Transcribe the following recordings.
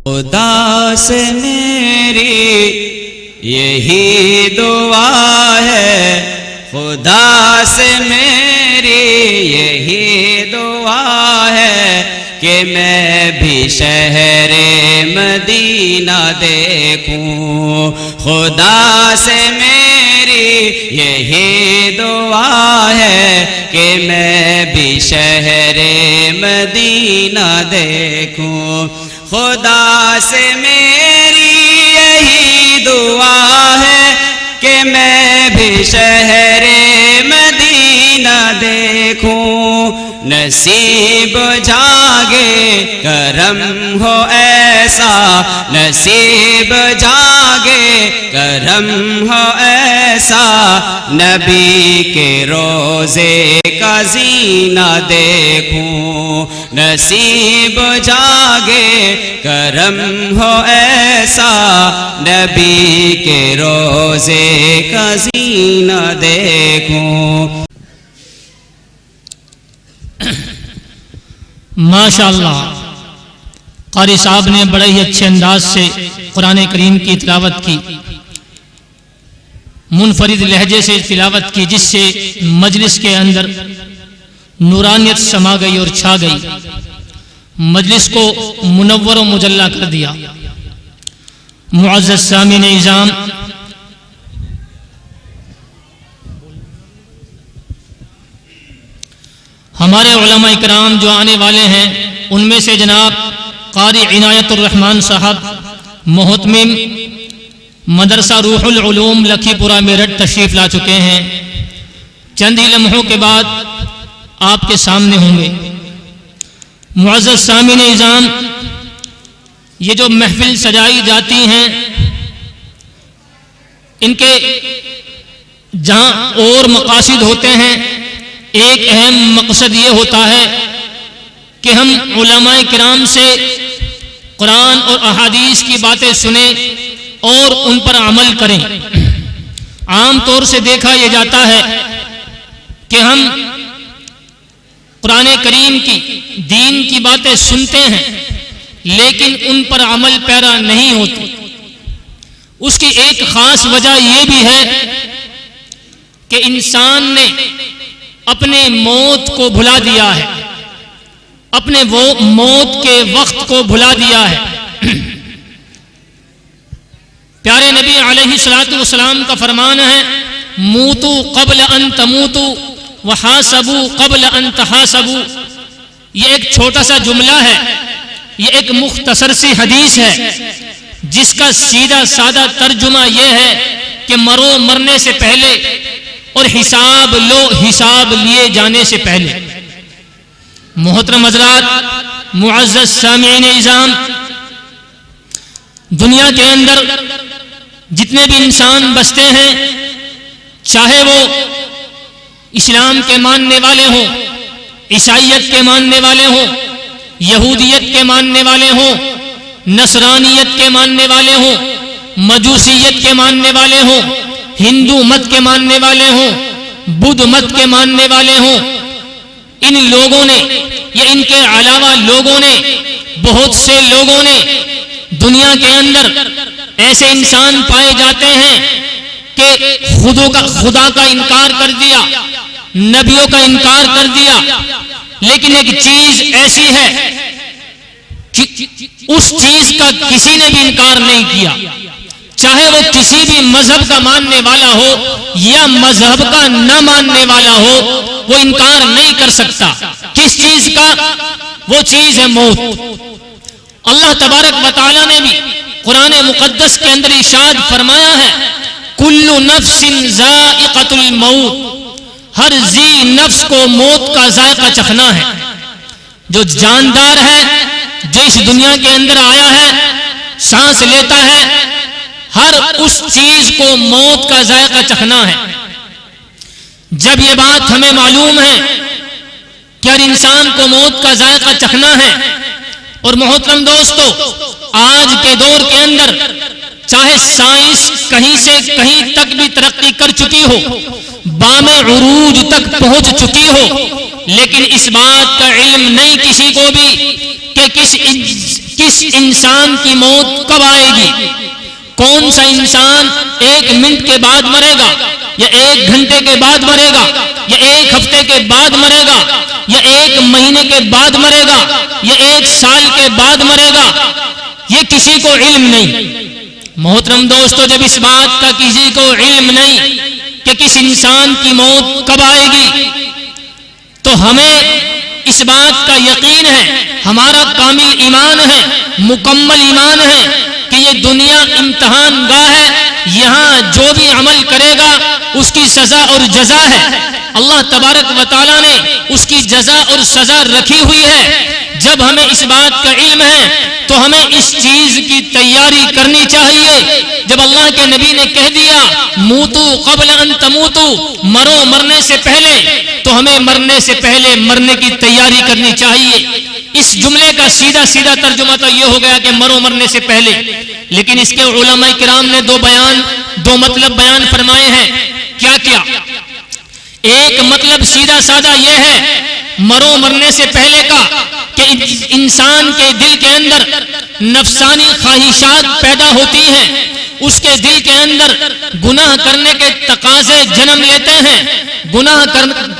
خدا سے میری یہی دعا ہے، خدا سے میری یہی دعا ہے کہ میں بھی شہر مدینہ دیکھوں. خدا سے میری یہی دعا ہے کہ میں بھی شہر مدینہ دیکھوں. خدا سے میری یہی دعا ہے کہ میں بھی شہر مدینہ دیکھوں. نصیب جاگے کرم ہو ایسا، نصیب جاگے کرم ہو ایسا، نبی کے روزے کا زینہ دیکھوں. نصیب جاگے کرم ہو ایسا، نبی کے روزے کا زینہ دیکھوں. ماشاءاللہ قاری صاحب نے بڑے ہی اچھے انداز سے قرآن کریم کی تلاوت کی، منفرد لہجے سے تلاوت کی، جس سے مجلس کے اندر نورانیت سما گئی اور چھا گئی، مجلس کو منور و مجلہ کر دیا. معزز سامعین اعظام، ہمارے علماء اکرام جو آنے والے ہیں ان میں سے جناب قاری عنایت الرحمن صاحب محتمم مدرسہ روح العلوم لکھی پورہ میرٹھ تشریف لا چکے ہیں. چند ہی لمحوں کے بعد آپ کے سامنے ہوں گے. معزز سامعین اعظام، یہ جو محفل سجائی جاتی ہیں ان کے جہاں اور مقاصد ہوتے ہیں، ایک اہم مقصد یہ ہوتا ہے کہ ہم علماء کرام سے قرآن اور احادیث کی باتیں سنیں اور ان پر عمل کریں. عام طور سے دیکھا یہ جاتا ہے کہ ہم قرآن کریم کی دین کی باتیں سنتے ہیں لیکن ان پر عمل پیرا نہیں ہوتے. اس کی ایک خاص وجہ یہ بھی ہے کہ انسان نے اپنے موت کو بھلا دیا ہے، اپنے وہ موت کے وقت کو بھلا دیا ہے. پیارے نبی علیہ الصلوۃ والسلام کا فرمان ہے، موتو قبل ان تموتو وحاسبو قبل ان تحاسبو. یہ ایک چھوٹا سا جملہ ہے، یہ ایک مختصر سی حدیث ہے جس کا سیدھا سادہ ترجمہ یہ ہے کہ مرو مرنے سے پہلے اور حساب لو حساب لیے جانے سے پہلے. محترم حضرات، معزز سامعین اعظام، دنیا کے اندر جتنے بھی انسان بستے ہیں، چاہے وہ اسلام کے ماننے والے ہوں، عیسائیت کے ماننے والے ہوں، یہودیت کے ماننے والے ہوں، نصرانیت کے ماننے والے ہوں، مجوسیت کے ماننے والے ہوں، ہندو مت کے ماننے والے ہوں، بدھ مت کے ماننے والے ہوں، ان لوگوں نے یا ان کے علاوہ لوگوں نے، بہت سے لوگوں نے دنیا کے اندر ایسے انسان پائے جاتے ہیں کہ خدا کا انکار کر دیا، نبیوں کا انکار کر دیا. لیکن ایک چیز ایسی ہے کہ اس چیز کا کسی نے بھی انکار نہیں کیا، چاہے وہ کسی بھی مذہب کا ماننے والا ہو یا مذہب کا نہ ماننے والا ہو، وہ انکار نہیں کر سکتا. کس چیز کا؟ وہ چیز ہے موت. اللہ تبارک و تعالیٰ نے بھی قرآن مقدس کے اندر ارشاد فرمایا ہے، کل نفس ذائقۃ الموت، ہر ذی نفس کو موت کا ذائقہ چکھنا ہے. جو جاندار ہے، جو اس دنیا کے اندر آیا ہے، سانس لیتا ہے، ہر اس چیز کو موت کا ذائقہ چکھنا ہے. جب یہ بات ہمیں معلوم ہے کہ ہر انسان کو موت کا ذائقہ چکھنا ہے، اور محترم دوستو، آج کے دور کے اندر چاہے سائنس کہیں سے کہیں تک بھی ترقی کر چکی ہو، بام عروج تک پہنچ چکی ہو، لیکن اس بات کا علم نہیں کسی کو بھی کہ کس انسان کی موت کب آئے گی؟ کون سا انسان 1 منٹ کے بعد مرے گا، یا 1 گھنٹے کے بعد مرے گا، یا 1 ہفتے کے بعد مرے گا، یا 1 مہینے کے بعد مرے گا، یا 1 سال کے بعد مرے گا، یہ کسی کو علم نہیں۔ محترم دوستو، جب اس بات کا کسی کو علم نہیں کہ کس انسان کی موت کب آئے گی، تو ہمیں اس بات کا یقین ہے، ہمارا کامل ایمان ہے، مکمل ایمان ہے کہ یہ دنیا امتحان گاہ ہے، یہاں جو بھی عمل کرے گا اس کی سزا اور جزا ہے۔ اللہ تبارک و تعالیٰ نے اس کی جزا اور سزا رکھی ہوئی ہے۔ جب ہمیں اس بات کا علم ہے تو ہمیں اس چیز کی تیاری کرنی چاہیے۔ جب اللہ کے نبی نے کہہ دیا موتو قبل ان تموتو، مرو مرنے سے پہلے، تو ہمیں مرنے سے پہلے مرنے کی تیاری کرنی چاہیے۔ اس جملے کا سیدھا سیدھا ترجمہ تو یہ ہو گیا کہ مرو مرنے سے پہلے، لیکن اس کے علماء کرام نے دو مطلب بیان فرمائے ہیں۔ کیا کیا؟ ایک مطلب سیدھا سادہ یہ ہے مرو مرنے سے پہلے کا کہ انسان کے دل کے اندر نفسانی خواہشات پیدا ہوتی ہیں، اس کے دل کے اندر گناہ کرنے کے تقاضے جنم لیتے ہیں، گناہ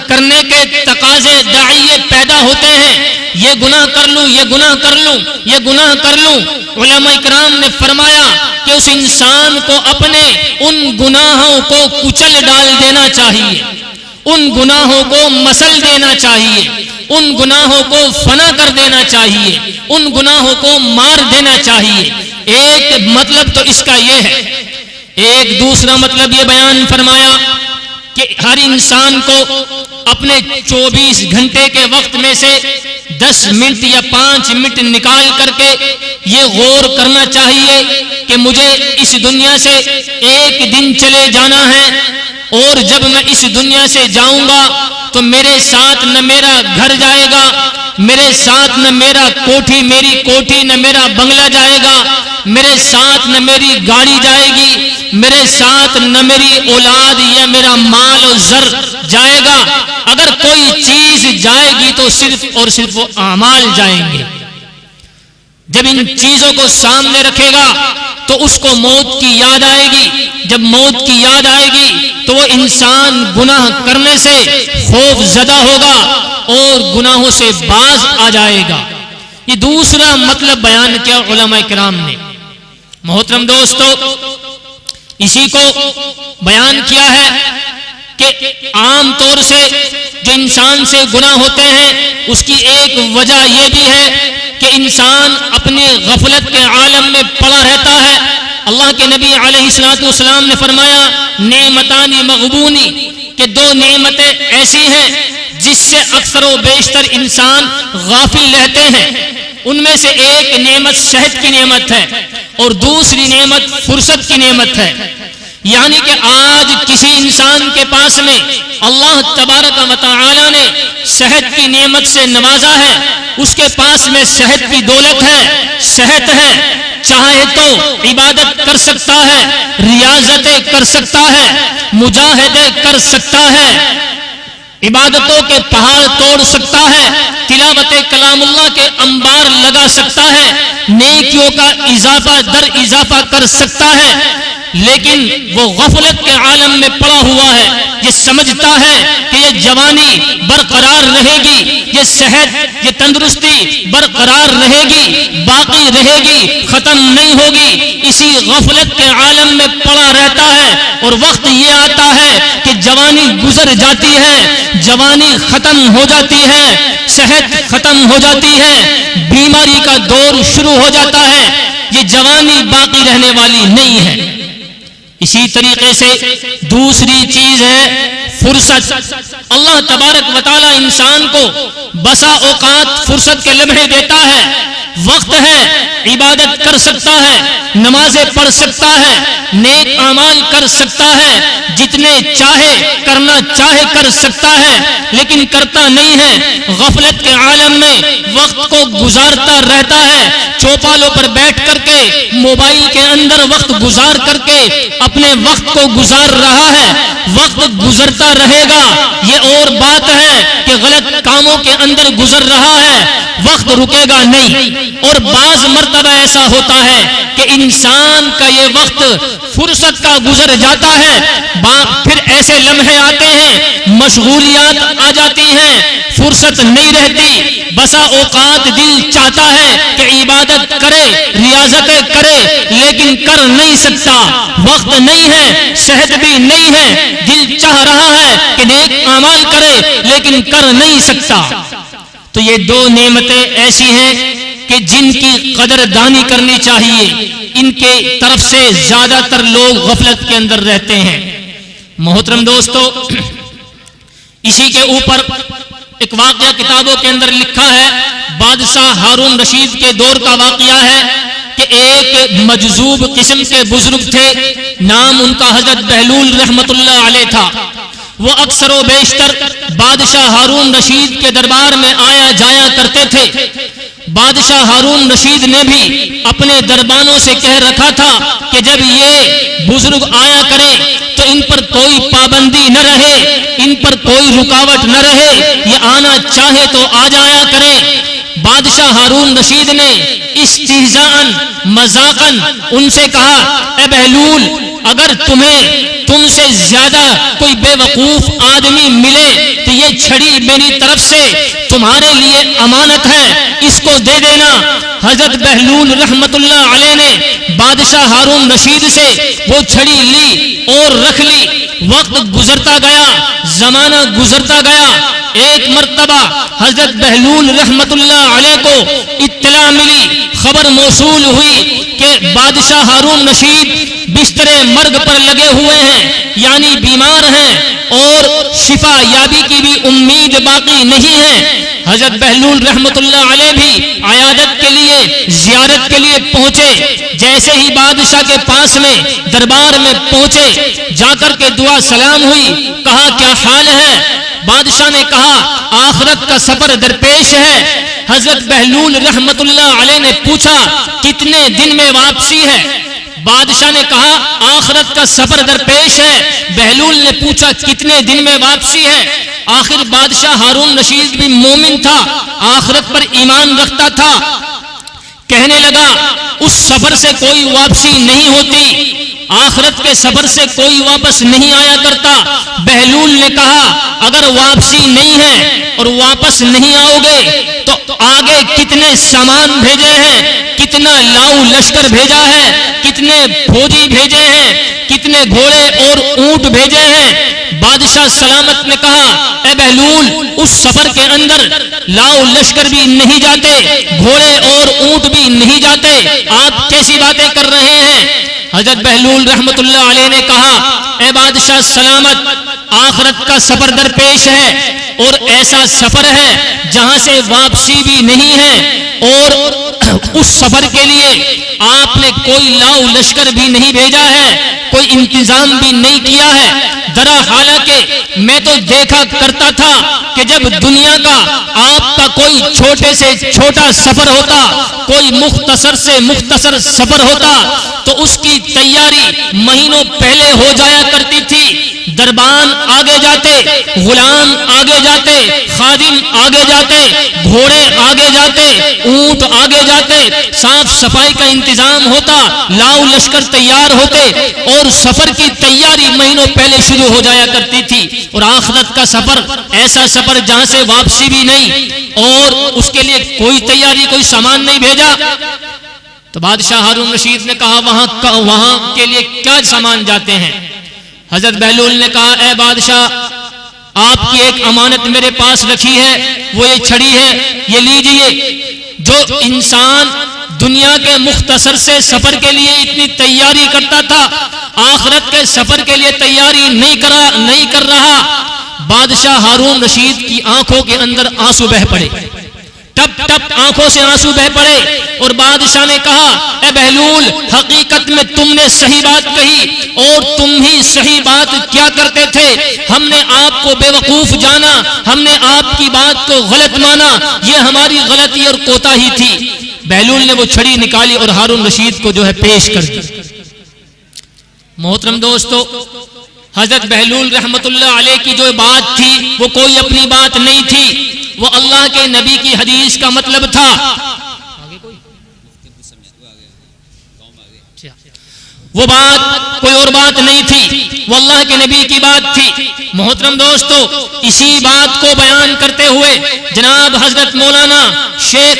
کرنے کے تقاضے داعیے پیدا ہوتے ہیں، یہ گناہ کر لوں، یہ گناہ کر لوں، یہ گناہ کر لوں۔ علماء اکرام نے فرمایا کہ اس انسان کو اپنے ان گناہوں کو کچل ڈال دینا چاہیے، ان گناہوں کو مسل دینا چاہیے، ان گناہوں کو فنا کر دینا چاہیے، ان گناہوں کو مار دینا چاہیے۔ ایک مطلب تو اس کا یہ ہے۔ ایک دوسرا مطلب یہ بیان فرمایا کہ ہر انسان کو اپنے 24 گھنٹے کے وقت میں سے 10 منٹ یا 5 منٹ نکال کر کے یہ غور کرنا چاہیے کہ مجھے اس دنیا سے ایک دن چلے جانا ہے، اور جب میں اس دنیا سے جاؤں گا تو میرے ساتھ نہ میرا گھر جائے گا، میرے ساتھ نہ میری کوٹھی نہ میرا بنگلہ جائے گا، میرے ساتھ نہ میری گاڑی جائے گی، میرے ساتھ نہ میری اولاد یا میرا مال و زر جائے گا۔ اگر کوئی چیز جائے گی تو صرف اور صرف وہ اعمال جائیں گے۔ جب ان چیزوں کو سامنے رکھے گا تو اس کو موت کی یاد آئے گی۔ جب موت کی یاد آئے گی تو وہ انسان گناہ کرنے سے خوف زدہ ہوگا اور گناہوں سے باز آ جائے گا۔ یہ دوسرا مطلب بیان کیا علماء کرام نے۔ محترم دوستو، اسی کو بیان کیا ہے کہ عام طور سے جو انسان سے گناہ ہوتے ہیں اس کی ایک وجہ یہ بھی ہے کہ انسان اپنے غفلت کے عالم میں پڑا رہتا ہے۔ اللہ کے نبی علیہ الصلوۃ والسلام نے فرمایا نعمتانی مغبونی، کہ 2 نعمتیں ایسی ہیں جس سے اکثر و بیشتر انسان غافل رہتے ہیں۔ ان میں سے ایک نعمت صحت کی نعمت ہے اور دوسری نعمت فرصت کی نعمت ہے۔ یعنی کہ آج کسی انسان کے پاس میں اللہ تبارک و تعالی نے صحت کی نعمت سے نوازا ہے، اس کے پاس میں صحت کی دولت ہے، صحت ہے، چاہے تو عبادت کر سکتا ہے، ریاضتیں کر سکتا ہے، مجاہدے کر سکتا ہے، عبادتوں کے پہاڑ توڑ سکتا ہے، تلاوت کلام اللہ کے انبار لگا سکتا ہے، نیکیوں کا اضافہ در اضافہ کر سکتا ہے، لیکن وہ غفلت کے عالم میں پڑا ہوا ہے۔ یہ سمجھتا ہے کہ یہ جوانی برقرار رہے گی، یہ صحت، یہ تندرستی برقرار رہے گی، باقی رہے گی، ختم نہیں ہوگی۔ اسی غفلت کے عالم میں پڑا رہتا ہے اور وقت یہ آتا ہے کہ جوانی گزر جاتی ہے، جوانی ختم ہو جاتی ہے، صحت ختم ہو جاتی ہے، بیماری کا دور شروع ہو جاتا ہے۔ یہ جوانی باقی رہنے والی نہیں ہے۔ اسی طریقے سے دوسری چیز ہے فرصت۔ اللہ تبارک و تعالی انسان کو بسا اوقات فرصت کے لمحے دیتا ہے، وقت ہے، عبادت کر سکتا ہے، نمازیں پڑھ سکتا ہے، نیک اعمال کر سکتا ہے، جتنے چاہے کرنا چاہے کر سکتا ہے، لیکن کرتا نہیں ہے۔ غفلت کے عالم میں وقت کو گزارتا رہتا ہے، چوپالوں پر بیٹھ کر کے موبائل کے اندر وقت گزار کر کے اپنے وقت کو گزار رہا ہے۔ وقت گزرتا رہے گا، یہ اور بات ہے، کہ غلط کاموں کے اندر گزر رہا ہے، وقت رکے گا نہیں۔ اور بعض مرتبہ ایسا ہوتا ہے کہ انسان کا یہ وقت فرصت کا گزر جاتا ہے، پھر ایسے لمحے آتے ہیں، مشغولیات آ جاتی ہیں، فرصت نہیں رہتی۔ بسا اوقات دل چاہتا ہے کہ عبادت کرے، ریاضتیں کرے، لیکن کر نہیں سکتا، وقت نہیں ہے، صحت بھی نہیں ہے، دل چاہ رہا ہے کہ نیک اعمال کرے لیکن کر نہیں سکتا۔ تو یہ دو نعمتیں ایسی ہیں کہ جن کی قدر دانی کرنی چاہیے، ان کے طرف سے زیادہ تر لوگ غفلت کے اندر رہتے ہیں۔ محترم دوستو، اسی کے اوپر ایک واقعہ کتابوں کے اندر لکھا ہے، بادشاہ ہارون رشید کے دور کا واقعہ ہے کہ ایک مجذوب قسم کے بزرگ تھے، نام ان کا حضرت بہلول رحمت اللہ علیہ تھا۔ وہ اکثر و بیشتر بادشاہ ہارون رشید کے دربار میں آیا جایا کرتے تھے۔ بادشاہ ہارون رشید نے بھی اپنے دربانوں سے کہہ رکھا تھا کہ جب یہ بزرگ آیا کریں تو ان پر کوئی پابندی نہ رہے، ان پر کوئی رکاوٹ نہ رہے، یہ آنا چاہے تو آ جایا کریں۔ بادشاہ ہارون رشید نے استہزاءً مذاقاً ان سے کہا، اے بہلول، اگر تم سے زیادہ کوئی بے وقوف آدمی ملے تو یہ چھڑی میری طرف سے تمہارے لیے امانت ہے، اس کو دے دینا۔ حضرت بہلول رحمت اللہ علیہ نے بادشاہ ہارون رشید سے وہ چھڑی لی اور رکھ لی۔ وقت گزرتا گیا، زمانہ گزرتا گیا، ایک مرتبہ حضرت بہلول رحمت اللہ علیہ کو اطلاع ملی، خبر موصول ہوئی کہ بادشاہ ہارون رشید بستر مرگ پر لگے ہوئے ہیں، یعنی بیمار ہیں اور شفا یابی کی بھی امید باقی نہیں ہے۔ حضرت بہلول رحمت اللہ علیہ بھی عیادت کے لیے، زیارت کے لیے پہنچے۔ جیسے ہی بادشاہ کے پاس میں دربار میں پہنچے، جا کر کے دعا سلام ہوئی، کہا کیا حال ہے؟ بادشاہ نے کہا آخرت کا سفر درپیش ہے۔ حضرت بہلول رحمت اللہ علیہ نے پوچھا کتنے دن میں واپسی ہے؟ بادشاہ نے کہا آخرت کا سفر درپیش ہے۔ بہلول نے پوچھا کتنے دن میں واپسی ہے؟ آخر بادشاہ ہارون رشید بھی مومن تھا، آخرت پر ایمان رکھتا تھا، کہنے لگا اس سفر سے کوئی واپسی نہیں ہوتی، آخرت کے سفر سے کوئی واپس نہیں آیا کرتا۔ بہلول نے کہا اگر واپسی نہیں ہے اور واپس نہیں آؤ گے تو آگے کتنے سامان بھیجے ہیں، کتنا لاؤ لشکر بھیجا ہے، کتنے فوجی بھیجے ہیں، کتنے گھوڑے اور اونٹ بھیجے ہیں؟ بادشاہ سلامت نے کہا اے بہلول، اس سفر کے اندر لاؤ لشکر بھی نہیں جاتے، گھوڑے اور اونٹ بھی نہیں جاتے، آپ کیسی باتیں کر رہے ہیں؟ حضرت بہلول رحمت اللہ علیہ نے کہا اے بادشاہ سلامت، آخرت کا سفر درپیش ہے اور ایسا سفر ہے جہاں سے واپسی بھی نہیں ہے، اور اس سفر کے لیے آپ نے کوئی لاؤ لشکر بھی نہیں بھیجا ہے، کوئی انتظام بھی نہیں کیا ہے۔ ذرا حالانکہ میں تو دیکھا کرتا تھا کہ جب دنیا کا آپ کا کوئی چھوٹے سے چھوٹا سفر ہوتا، کوئی مختصر سے مختصر سفر ہوتا تو اس کی تیاری مہینوں پہلے ہو جایا کرتی تھی۔ دربان آگے جاتے، غلام آگے جاتے، خادم آگے جاتے، گھوڑے آگے جاتے، اونٹ آگے جاتے، صاف صفائی کا انتظام ہوتا، لاؤ لشکر تیار ہوتے اور سفر کی تیاری مہینوں پہلے شروع ہو جایا کرتی تھی۔ اور آخرت کا سفر ایسا سفر جہاں سے واپسی بھی نہیں اور اس کے لیے کوئی تیاری، کوئی سامان نہیں بھیجا۔ تو بادشاہ ہارون رشید نے کہا وہاں کے لیے کیا سامان جاتے ہیں؟ حضرت بہلول نے کہا اے بادشاہ، آپ کی ایک امانت میرے پاس رکھی ہے، وہ یہ چھڑی ہے، یہ لیجئے۔ جو انسان دنیا کے مختصر سے سفر کے لیے اتنی تیاری کرتا تھا، آخرت کے سفر کے لیے تیاری نہیں کر رہا۔ بادشاہ ہارون رشید کی آنکھوں کے اندر آنسو بہہ پڑے، ٹپ ٹپ آنکھوں سے آنسو بہہ پڑے، اور بادشاہ نے کہا اے بہلول، حقیقت میں تم نے صحیح بات کہی اور تم ہی صحیح بات کیا کرتے تھے۔ ہم نے آپ کو بے وقوف جانا، ہم نے آپ کی بات کو غلط مانا، یہ ہماری غلطی اور کوتاہی تھی۔ بہلول نے وہ چھڑی نکالی اور ہارون رشید کو جو ہے پیش کر دی۔ محترم دوستو، حضرت بہلول رحمت اللہ علیہ کی جو بات تھی وہ کوئی اپنی بات نہیں تھی، وہ اللہ کے نبی کی حدیث کا مطلب تھا۔ وہ بات کوئی اور بات نہیں تھی، وہ اللہ کے نبی کی بات تھی۔ محترم دوستو، اسی بات کو بیان کرتے ہوئے جناب حضرت مولانا شیخ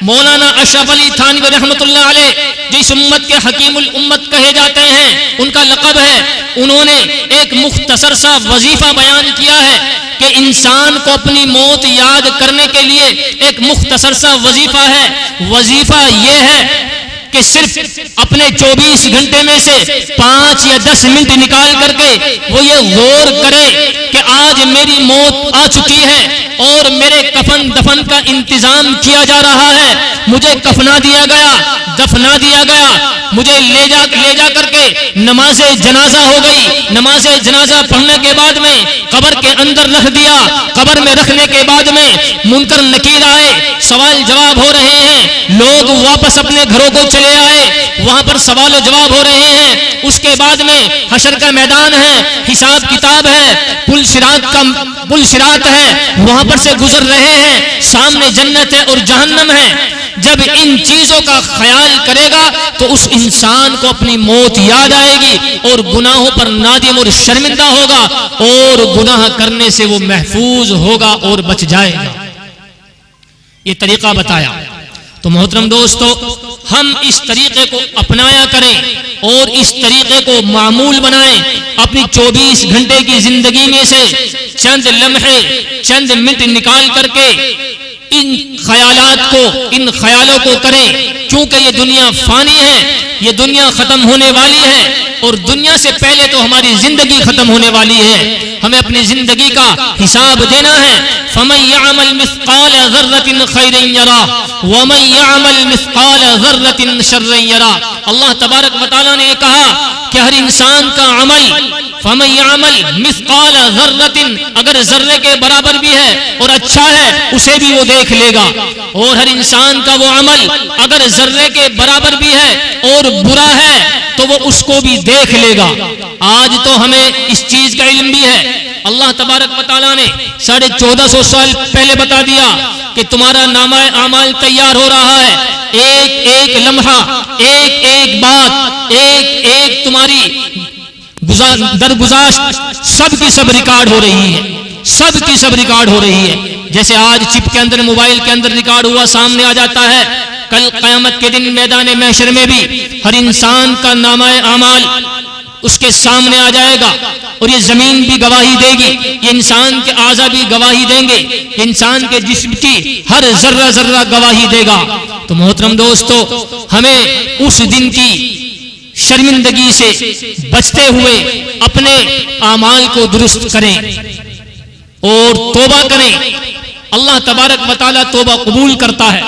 مولانا اشرف علی تھانوی رحمت اللہ علیہ، جس امت کے حکیم الامت کہے جاتے ہیں، ان کا لقب ہے، انہوں نے ایک مختصر سا وظیفہ بیان کیا ہے کہ انسان کو اپنی موت یاد کرنے کے لیے ایک مختصر سا وظیفہ ہے۔ وظیفہ یہ ہے کہ صرف اپنے 24 گھنٹے میں سے 5 یا 10 منٹ نکال کر کے وہ یہ غور کرے کہ آج میری موت آ چکی ہے اور میرے کفن دفن کا انتظام کیا جا رہا ہے، مجھے کفنا دیا گیا، دفنا دیا گیا، مجھے لے جا کر کے نماز جنازہ ہو گئی، نماز جنازہ پڑھنے کے بعد میں قبر کے اندر رکھ دیا، قبر میں رکھنے کے بعد میں منکر نکیر آئے، سوال جواب ہو رہے ہیں، لوگ واپس اپنے گھروں کو چلے آئے، وہاں پر سوال و جواب ہو رہے ہیں، اس کے بعد میں حشر کا میدان ہے، حساب کتاب ہے، پل صراط ہے، وہاں پر سے گزر رہے ہیں، سامنے جنت ہے اور جہنم ہے۔ جب ان چیزوں کا خیال کرے گا تو اس انسان کو اپنی موت یاد آئے گی اور گناہوں پر نادم اور شرمندہ ہوگا اور گناہ کرنے سے وہ محفوظ ہوگا اور بچ جائے گا۔ یہ طریقہ بتایا۔ تو محترم دوستو، ہم اس طریقے کو اپنایا کریں اور اس طریقے کو معمول بنائیں۔ اپنی 24 گھنٹے کی زندگی میں سے چند لمحے، چند منٹ نکال کر کے ان خیالوں کو کریں، کیونکہ یہ دنیا فانی ہے، یہ دنیا ختم ہونے والی ہے اور دنیا سے پہلے تو ہماری زندگی ختم ہونے والی ہے۔ ہمیں اپنی زندگی کا حساب دینا ہے۔ فَمَن يَعْمَلْ مِثْقَالَ ذَرَّةٍ خَيْرًا يَرَهُ وَمَن يَعْمَلْ مِثْقَالَ ذَرَّةٍ شَرًّا يَرَهُ۔ اللہ تبارک و تعالیٰ نے کہا کہ ہر انسان کا عمل، فَمَن يَعْمَلْ مِثْقَالَ ذَرَّةٍ، اگر ذرے کے برابر بھی ہے اور اچھا ہے اسے بھی وہ دیکھ لے گا، اور ہر انسان کا وہ عمل اگر ذرے کے برابر بھی ہے اور برا ہے تو وہ اس کو بھی دیکھ لے گا۔ آج تو ہمیں اس چیز کا علم بھی ہے، اللہ تبارک و تعالیٰ نے 1450 سال پہلے بتا دیا کہ تمہارا نامہ اعمال تیار ہو رہا ہے، ایک ایک لمحہ، ایک ایک بات، ایک ایک تمہاری درگزاشت سب کی سب ریکارڈ ہو رہی ہے، سب کی سب ریکارڈ ہو رہی ہے۔ جیسے آج چپ کے اندر، موبائل کے اندر ریکارڈ ہوا سامنے آ جاتا ہے، کل قیامت کے دن میدان محشر میں بھی ہر انسان کا نامہ اعمال اس کے سامنے آ جائے گا، اور یہ زمین بھی گواہی دے گی، یہ انسان کے اعضاء بھی گواہی دیں گے، انسان کے جسم کی ہر ذرہ ذرہ گواہی دے گا۔ تو محترم دوستو، ہمیں اس دن کی شرمندگی سے بچتے ہوئے اپنے اعمال کو درست کریں اور توبہ کریں۔ اللہ تبارک و تعالیٰ توبہ قبول کرتا ہے۔